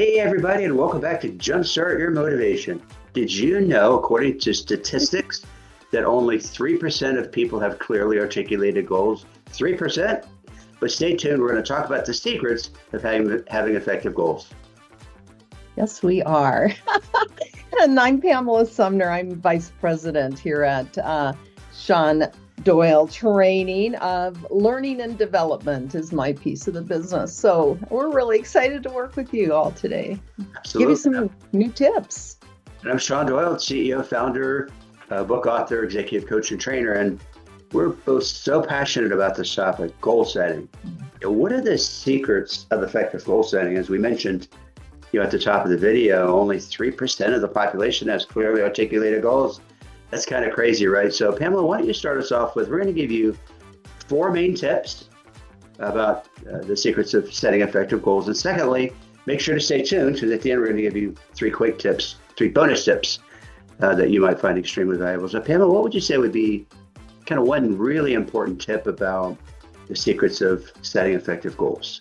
Hey, everybody, and welcome back to Jumpstart Your Motivation. Did you know, according to statistics, that only 3% of people have clearly articulated goals? 3%? But stay tuned, we're going to talk about the secrets of having effective goals. Yes, we are. And I'm Pamela Sumner. I'm vice president here at Shawn Doyle Training of Learning and Development is my piece of the business. So we're really excited to work with you all today. Absolutely. Give you some new tips. And I'm Shawn Doyle, CEO, founder, book author, executive coach, and trainer. And we're both so passionate about this topic, goal setting. What are the secrets of effective goal setting? As we mentioned, at the top of the video, only 3% of the population has clearly articulated goals. That's kind of crazy, right? So Pamela, why don't you start us off with, we're going to give you 4 main tips about the secrets of setting effective goals. And secondly, make sure to stay tuned, because at the end, we're going to give you 3 quick tips, 3 bonus tips that you might find extremely valuable. So Pamela, what would you say would be kind of one really important tip about the secrets of setting effective goals?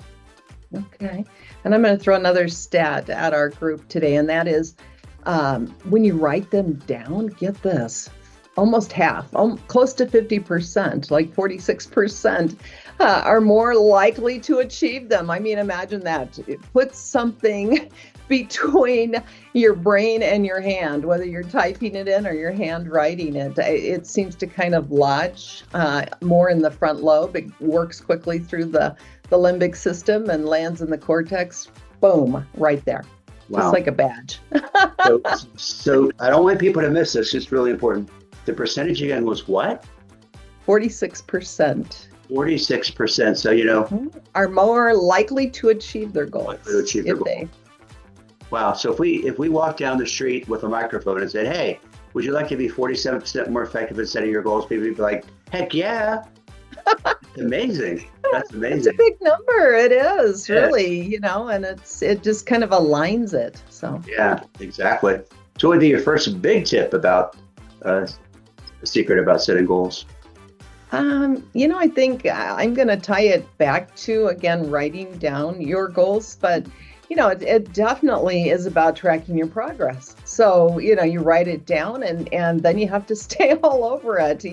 Okay. And I'm going to throw another stat at our group today, and that is when you write them down, get this, almost half, close to 50%, like 46%, are more likely to achieve them. I mean, imagine that. It puts something between your brain and your hand, whether you're typing it in or your hand writing it. It seems to kind of lodge more in the front lobe. It works quickly through the limbic system and lands in the cortex. Boom, right there. Wow. Just like a badge. so I don't want people to miss this. It's really important. The percentage again was what? 46%. 46%. So, are more likely to achieve their goals. Likely to achieve their goals. Wow. So if we walk down the street with a microphone and said, hey, would you like to be 47% more effective at setting your goals? People would be like, heck yeah. It's amazing. That's amazing. It's a big number. It is really, and it just kind of aligns it. So yeah, exactly. So what would be your first big tip about a secret about setting goals? I think I'm going to tie it back to, again, writing down your goals, but it definitely is about tracking your progress. So, you write it down and then you have to stay all over it,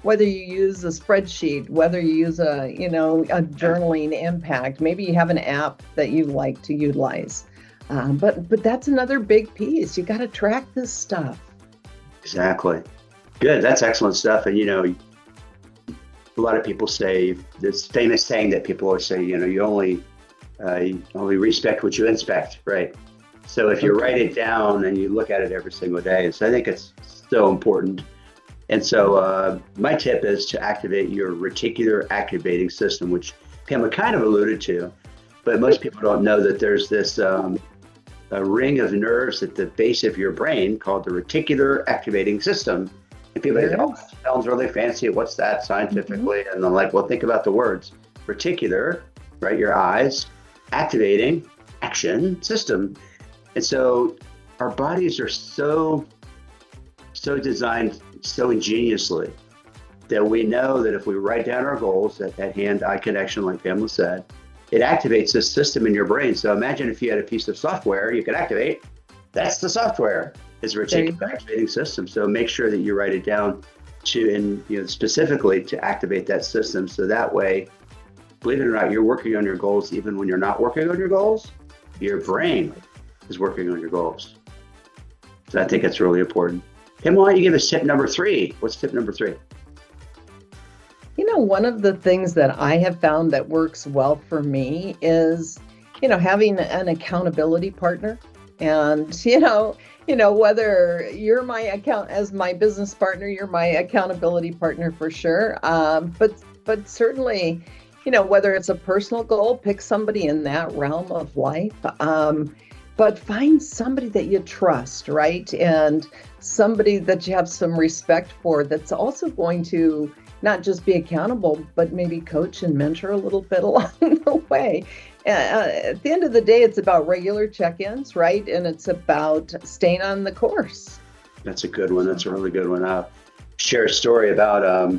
whether you use a spreadsheet, whether you use a journaling impact, maybe you have an app that you like to utilize. But that's another big piece. You got to track this stuff. Exactly. Good. That's excellent stuff. And, a lot of people say this famous saying that people always say, you only respect what you inspect, right? So if you write it down and you look at it every single day, so I think it's so important. And so my tip is to activate your reticular activating system, which Pamela kind of alluded to, but most people don't know that there's this a ring of nerves at the base of your brain called the reticular activating system. And people say, oh, that sounds really fancy. What's that scientifically? And I'm like, well, think about the words. Reticular, right? Your eyes. Activating action system. And so our bodies are so designed so ingeniously that we know that if we write down our goals, that hand-eye connection, like Pamela said, it activates this system in your brain. So imagine if you had a piece of software you could activate. That's the software. It's a reticular activating system. So make sure that you write it down specifically to activate that system. So that way, believe it or not, you're working on your goals even when you're not working on your goals. Your brain is working on your goals. So I think that's really important. Tim, why don't you give us tip number 3? What's tip number 3? One of the things that I have found that works well for me is, having an accountability partner. And, whether you're as my business partner, you're my accountability partner for sure. But certainly, whether it's a personal goal, pick somebody in that realm of life, but find somebody that you trust, right? And somebody that you have some respect for that's also going to not just be accountable, but maybe coach and mentor a little bit along the way. At the end of the day, it's about regular check-ins, right? And it's about staying on the course. That's a good one. That's a really good one. I'll share a story about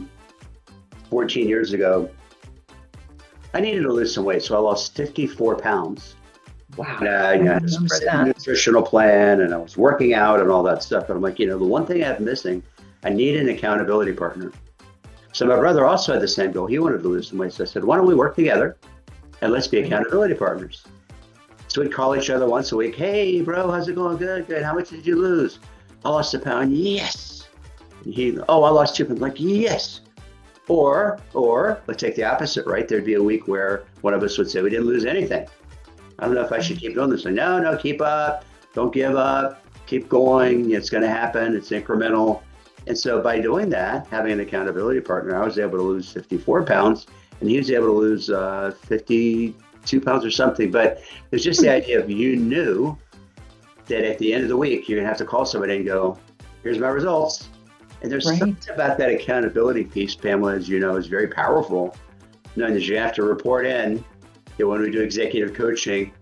14 years ago. I needed to lose some weight, so I lost 54 pounds. Wow. And, I you know, I had didn't a spread understand. nutritional plan, and I was working out and all that stuff. And I'm like, you know, the one thing I'm missing, I need an accountability partner. So my brother also had the same goal. He wanted to lose some weight. So I said, why don't we work together and let's be Right. accountability partners? So we'd call each other once a week. Hey, bro, how's it going? Good, good. How much did you lose? I lost a pound. Yes. And I lost 2 pounds. Like, yes. Or let's take the opposite, right? There'd be a week where one of us would say we didn't lose anything. I don't know if I should keep doing this. Like, no, keep up. Don't give up. Keep going. It's going to happen. It's incremental. And so by doing that, having an accountability partner, I was able to lose 54 pounds, and he was able to lose 52 pounds or something. But it's just the idea of, you knew that at the end of the week, you're going to have to call somebody and go, here's my results. And there's Right. something about that accountability piece, Pamela, as you know, is very powerful. Knowing that you have to report in. When we do executive coaching,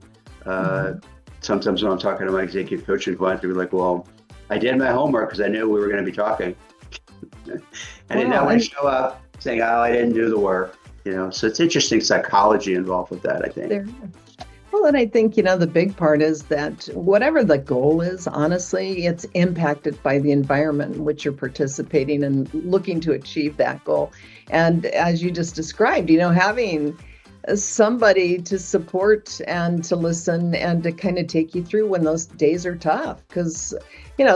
sometimes when I'm talking to my executive coaching clients, they'll be like, well, I did my homework because I knew we were going to be talking. I did not want to show up saying, oh, I didn't do the work. You know, so it's interesting psychology involved with that, I think. There. Well, and I think, the big part is that whatever the goal is, honestly, it's impacted by the environment in which you're participating and looking to achieve that goal. And as you just described, having somebody to support and to listen and to kind of take you through when those days are tough. Because,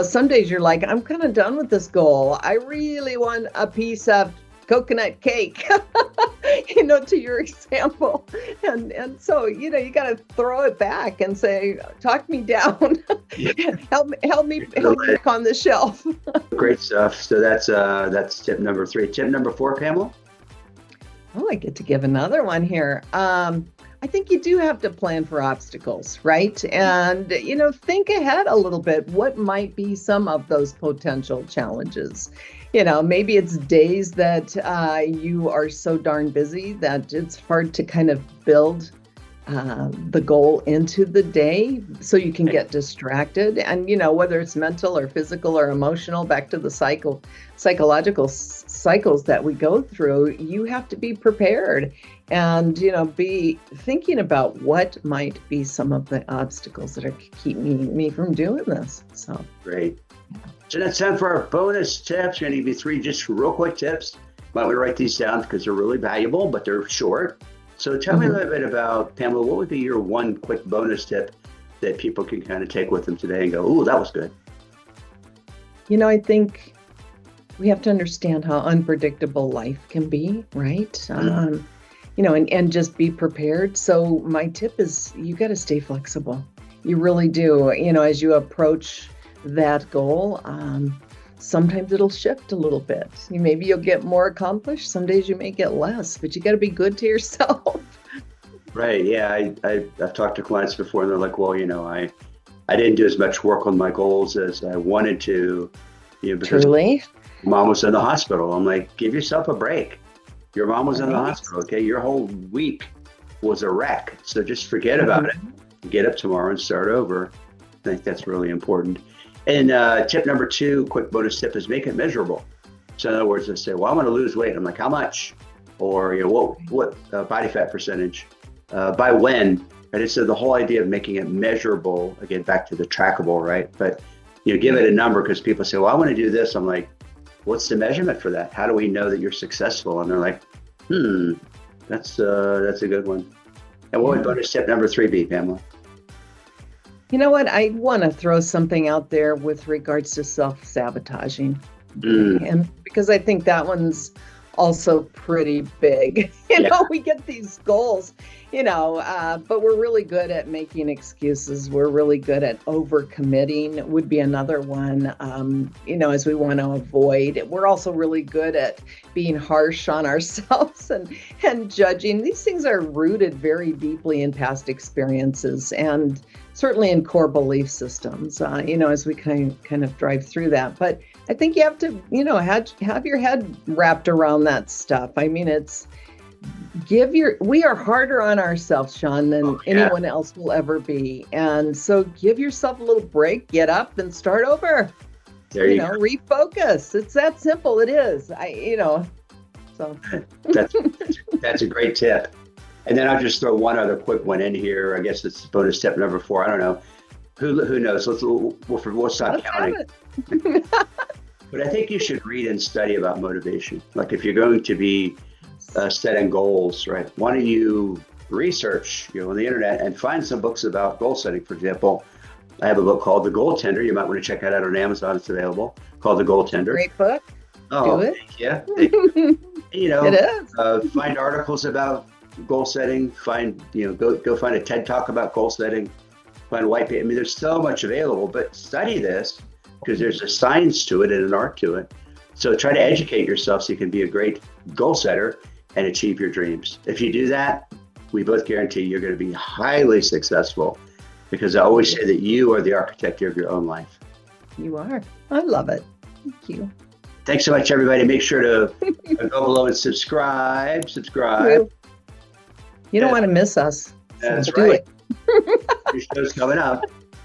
some days you're like, I'm kind of done with this goal. I really want a piece of coconut cake, to your example. And so, you got to throw it back and say, talk me down. help me back on the shelf. Great stuff. So that's tip number 3. Tip number 4, Pamela? Oh, I get to give another one here. I think you do have to plan for obstacles, right? And, think ahead a little bit. What might be some of those potential challenges? Maybe it's days that you are so darn busy that it's hard to kind of build the goal into the day so you can get distracted. And, whether it's mental or physical or emotional, back to the psychological cycles that we go through, you have to be prepared and, be thinking about what might be some of the obstacles that are keeping me from doing this. So great. So that's time for our bonus tips. We're going to give you 3 just real quick tips. Might want to write these down because they're really valuable, but they're short. So tell me a little bit about, Pamela, what would be your one quick bonus tip that people can kind of take with them today and go, ooh, that was good? I think we have to understand how unpredictable life can be, right? And just be prepared. So my tip is you got to stay flexible. You really do. As you approach that goal, sometimes it'll shift a little bit. Maybe you'll get more accomplished. Some days you may get less, but you got to be good to yourself. Right. Yeah. I've talked to clients before and they're like, well, I didn't do as much work on my goals as I wanted to, because Truly. Mom was in the hospital. I'm like, give yourself a break. Your mom was in the hospital. Okay. Your whole week was a wreck. So just forget about it. Get up tomorrow and start over. I think that's really important. And tip number 2, quick bonus tip, is make it measurable. So in other words, they say, well, I want to lose weight. I'm like, how much? Or, what body fat percentage? By when? And it's the whole idea of making it measurable, again, back to the trackable, right? But, give it a number, because people say, well, I want to do this. I'm like, what's the measurement for that? How do we know that you're successful? And they're like, that's a good one. And what would bonus tip number 3 be, Pamela? You know what? I want to throw something out there with regards to self-sabotaging. And because I think that one's also pretty big. We get these goals, but we're really good at making excuses. We're really good at overcommitting would be another one, as we want to avoid. We're also really good at being harsh on ourselves and judging. These things are rooted very deeply in past experiences and certainly in core belief systems, as we kind of drive through that. But I think you have to, have your head wrapped around that stuff. I mean, we are harder on ourselves, Shawn, than anyone else will ever be. And so give yourself a little break, get up and start over. There you go. Refocus. It's that simple. It is. So that's a great tip. And then I'll just throw one other quick one in here. I guess it's bonus tip number 4. I don't know. Who knows? We'll stop Let's have counting. it. But I think you should read and study about motivation. Like if you're going to be setting goals, right? Why don't you research, on the internet and find some books about goal setting? For example, I have a book called The Goaltender. You might want to check that out on Amazon. It's available. Called The Goaltender. Great book. Oh, Do it. yeah. It is. Find articles about goal setting. Go find a TED Talk about goal setting. Find a white paper. I mean, there's so much available, but study this because there's a science to it and an art to it. So try to educate yourself so you can be a great goal setter and achieve your dreams. If you do that, we both guarantee you're going to be highly successful, because I always say that you are the architect of your own life. You are. I love it. Thank you. Thanks so much, everybody. Make sure to go below and subscribe. You don't want to miss us. That's do right. it. Your show's coming up.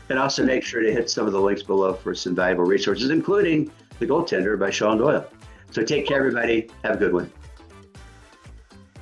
And also make sure to hit some of the links below for some valuable resources, including The Goaltender by Shawn Doyle. So take care, everybody. Have a good one.